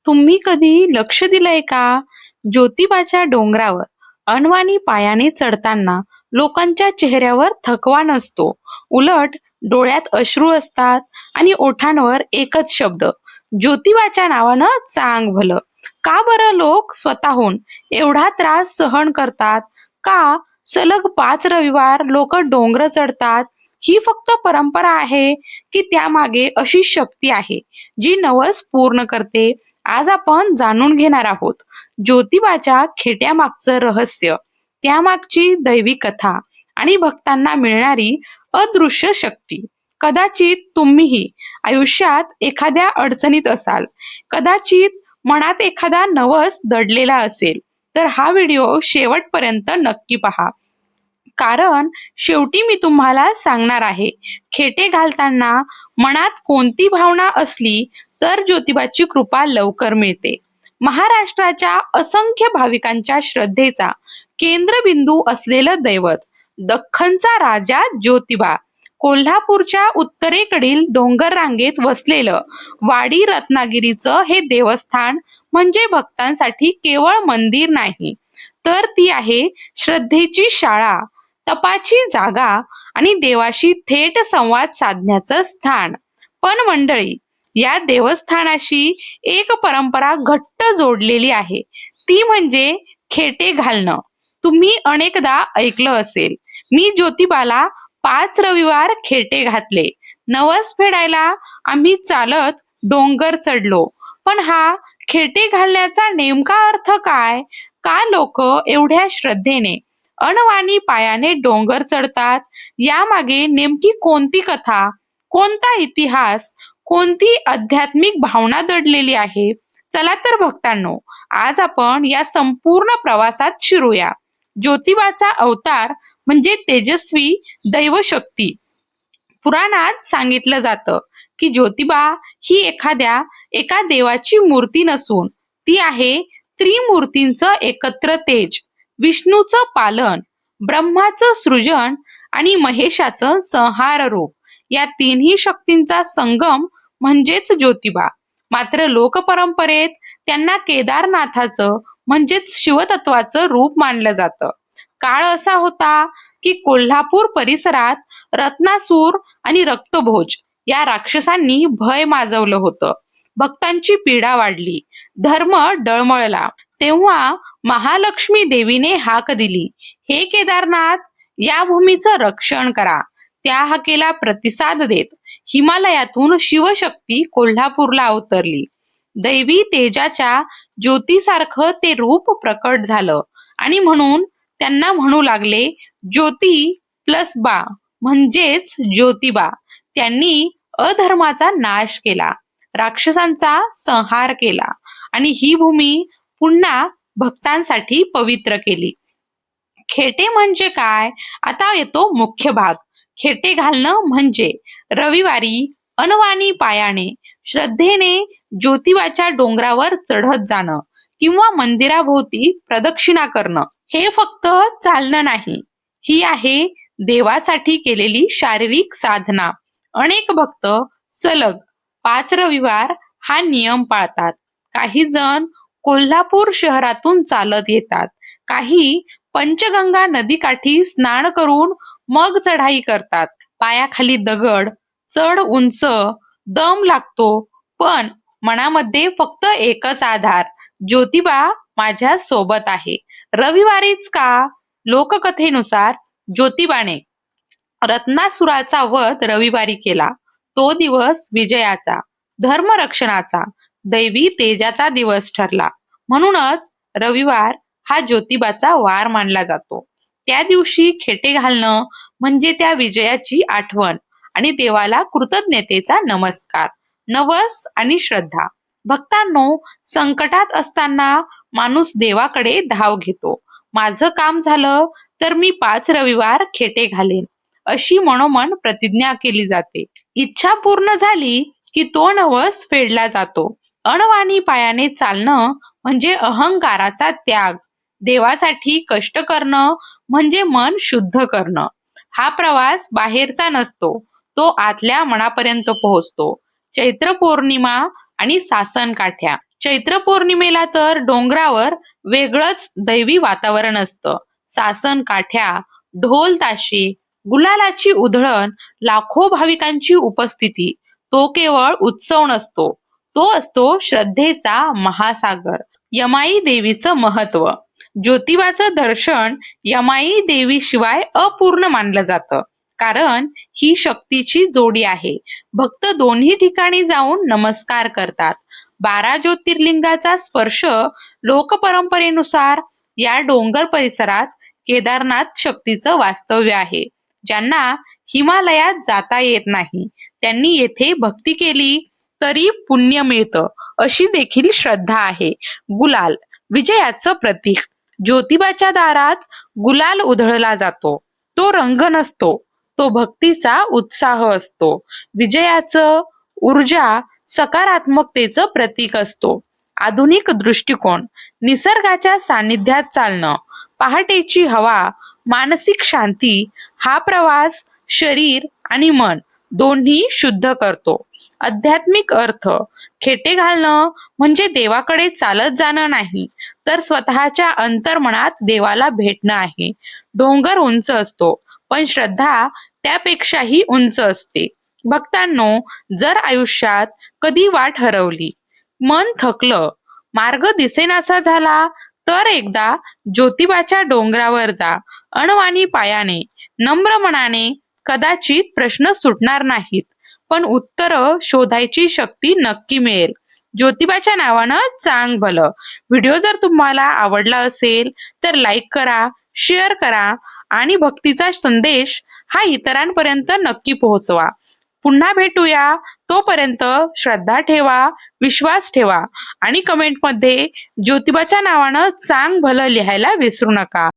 तुम्ही कधी लक्ष दिलंय का? ज्योतिबाच्या डोंगरावर अनवाणी पायाने चढताना लोकांच्या चेहऱ्यावर थकवा नसतो. उलट डोळ्यात अश्रू असतात आणि ओठांवर एकच शब्द, ज्योतिबाच्या नावानं चांग भलं. का बरं लोक स्वतःहून एवढा त्रास सहन करतात? का सलग 5 रविवार लोक डोंगर चढतात? ही फक्त परंपरा आहे की त्यामागे अशी शक्ती आहे जी नवस पूर्ण करते? आज आपण जाणून घेणार आहोत ज्योतिबाच्या खेट्यामागचं रहस्य, त्यामागची दैवी कथा आणि भक्तांना मिळणारी अदृश्य शक्ती. कदाचित तुम्हीही आयुष्यात एखाद्या अडचणीत असाल, कदाचित मनात एखादा नवस दडलेला असेल, तर हा व्हिडिओ शेवटपर्यंत नक्की पहा. कारण शेवटी मी तुम्हाला सांगणार आहे, खेटे घालताना मनात कोणती भावना असली तर ज्योतिबाची कृपा लवकर मिळते. महाराष्ट्राच्या असंख्य भाविकांच्या श्रद्धेचा केंद्रबिंदू असलेलं दैवत, दख्खनचा राजा ज्योतिबा, कोल्हापूरच्या उत्तरेकडील डोंगर रांगेत वसलेलं वाडी रत्नागिरीचं हे देवस्थान म्हणजे भक्तांसाठी केवळ मंदिर नाही, तर ती आहे श्रद्धेची शाळा, तपाची जागा आणि देवाशी थेट संवाद साधण्याचं स्थान. पण मंडळी, या देवस्थानाशी एक परंपरा घट्ट जोडलेली आहे, ती म्हणजे खेटे घालणं. तुम्ही अनेकदा ऐकलं असेल, मी ज्योतिबाला 5 रविवार खेटे घातले, नवस फेडायला आम्ही चालत डोंगर चढलो. पण हा खेटे घालण्याचा नेमका अर्थ काय? का लोक एवढ्या श्रद्धेने अनवाणी पायाने डोंगर चढतात? यामागे नेमकी कोणती कथा, कोणता इतिहास, कोणती आध्यात्मिक भावना दडलेली आहे? चला तर भक्तांनो, आज आपण या संपूर्ण प्रवासात शिरूया. ज्योतिबाचा अवतार म्हणजे तेजस्वी दैवशक्ती. पुराणात सांगितलं जातं की ज्योतिबा ही एका देवाची मूर्ती नसून ती आहे त्रिमूर्तींचं एकत्र तेज, विष्णूचं पालन, ब्रह्माचं सृजन आणि महेशाचं संहार रूप. या तिन्ही शक्तींचा संगम म्हणजेच ज्योतिबा. मात्र लोकपरंपरेत त्यांना केदारनाथाचं म्हणजेच शिवतत्वाचं रूप मानलं जातं. काळ असा होता की कोल्हापूर परिसरात रत्नासूर आणि रक्तभोज या राक्षसांनी भय माजवलं होतं. भक्तांची पीडा वाढली, धर्म डळमळला. तेव्हा महालक्ष्मी देवीने हाक दिली, हे केदारनाथ, या भूमीचं रक्षण करा. त्या हाकेला प्रतिसाद देत हिमालयातून शिवशक्ती कोल्हापूरला अवतरली. दैवी तेजाच्या ज्योतीसारखं ते रूप प्रकट झालं आणि म्हणून त्यांना म्हणू लागले ज्योती प्लस बा म्हणजेच ज्योतिबा. त्यांनी अधर्माचा नाश केला, राक्षसांचा संहार केला आणि ही भूमी पुन्हा भक्तांसाठी पवित्र केली. खेटे म्हणजे काय? आता येतो मुख्य भाग. खेटे घालणं म्हणजे रविवारी अनवाणी पायाने श्रद्धेने ज्योतिबाच्या डोंगरावर चढत जाणं किंवा मंदिराभोवती प्रदक्षिणा करणं. हे फक्त चालणं नाही, ही आहे देवासाठी केलेली शारीरिक साधना. अनेक भक्त सलग 5 रविवार हा नियम पाळतात. काही जण कोल्हापूर शहरातून चालत येतात, काही पंचगंगा नदीकाठी स्नान करून मग चढाई करतात. पायाखाली दगड, चढ उंच, दम लागतो, पण मनामध्ये फक्त एकच आधार, ज्योतिबा माझ्या सोबत आहे. रविवारीच का? लोककथेनुसार ज्योतिबाने रत्नासुराचा वध रविवारी केला. तो दिवस विजयाचा, धर्मरक्षणाचा, दैवी तेजाचा दिवस ठरला. म्हणूनच रविवार हा ज्योतिबाचा वार मानला जातो. त्या दिवशी खेटे घालणं म्हणजे त्या विजयाची आठवण आणि देवाला कृतज्ञतेचा नमस्कार. नवस आणि श्रद्धा. भक्तांनो, संकटात असताना माणूस देवाकडे धाव घेतो. माझं काम झालं तर मी 5 रविवार खेटे घालेन, अशी मनोमन प्रतिज्ञा केली जाते. इच्छा पूर्ण झाली की तो नवस फेडला जातो. अनवाणी पायाने चालणं म्हणजे अहंकाराचा त्याग. देवासाठी कष्ट करणं म्हणजे मन शुद्ध करणं. हा प्रवास बाहेरचा नसतो, तो आतल्या मनापर्यंत पोहोचतो. चैत्र पौर्णिमा आणि सासन काठ्या चैत्र पौर्णिमेला तर डोंगरावर वेगळंच दैवी वातावरण असतं. सासन काठ्या, ढोल ताशे, गुलालाची उधळण, लाखो भाविकांची उपस्थिती. तो केवळ उत्सव नसतो, तो असतो श्रद्धेचा महासागर. यमाई देवीचं महत्व. ज्योतिबाचं दर्शन यमाई देवीशिवाय अपूर्ण मानलं जातं. कारण ही शक्तीची जोडी आहे. भक्त दोन्ही ठिकाणी जाऊन नमस्कार करतात. 12 ज्योतिर्लिंगाचा स्पर्श. लोकपरंपरेनुसार या डोंगर परिसरात केदारनाथ शक्तीचं वास्तव्य आहे. ज्यांना हिमालयात जाता येत नाही त्यांनी येथे भक्ती केली तरी पुण्य मिळतं, अशी देखील श्रद्धा आहे. गुलाल विजयाचं प्रतीक. ज्योतिबाच्या दारात गुलाल उधळला जातो. तो रंग नसतो, तो भक्तीचा उत्साह असतो. विजयाचं, ऊर्जा, सकारात्मकतेचं प्रतीक असतो. आधुनिक दृष्टिकोन. निसर्गाच्या सानिध्यात चालणं, पहाटेची हवा, मानसिक शांती. हा प्रवास शरीर आणि मन दोन्ही शुद्ध करतो. आध्यात्मिक अर्थ. खेटे घालणं म्हणजे देवाकडे चालत जाणं नाही, तर स्वतःच्या अंतर्मनात देवाला भेटणं आहे. डोंगर उंच असतो, पण श्रद्धा त्यापेक्षाही उंच असते. भक्तांनो, जर आयुष्यात कधी वाट हरवली, मन थकलं, मार्ग दिसेनासा झाला, तर एकदा ज्योतिबाच्या डोंगरावर जा. अणवाणी पायाने, नम्र मनाने. कदाचित प्रश्न सुटणार नाहीत, पण उत्तरं शोधायची शक्ती नक्की मिळेल. ज्योतिबाच्या नावानं चांग भलं. व्हिडिओ जर तुम्हाला आवडला असेल तर लाईक करा, शेअर करा आणि भक्तीचा संदेश हा इतरांपर्यंत नक्की पोहोचवा. पुन्हा भेटूया. तोपर्यंत श्रद्धा ठेवा, विश्वास ठेवा आणि कमेंटमध्ये ज्योतिबाच्या नावानं चांग भलं लिहायला विसरू नका.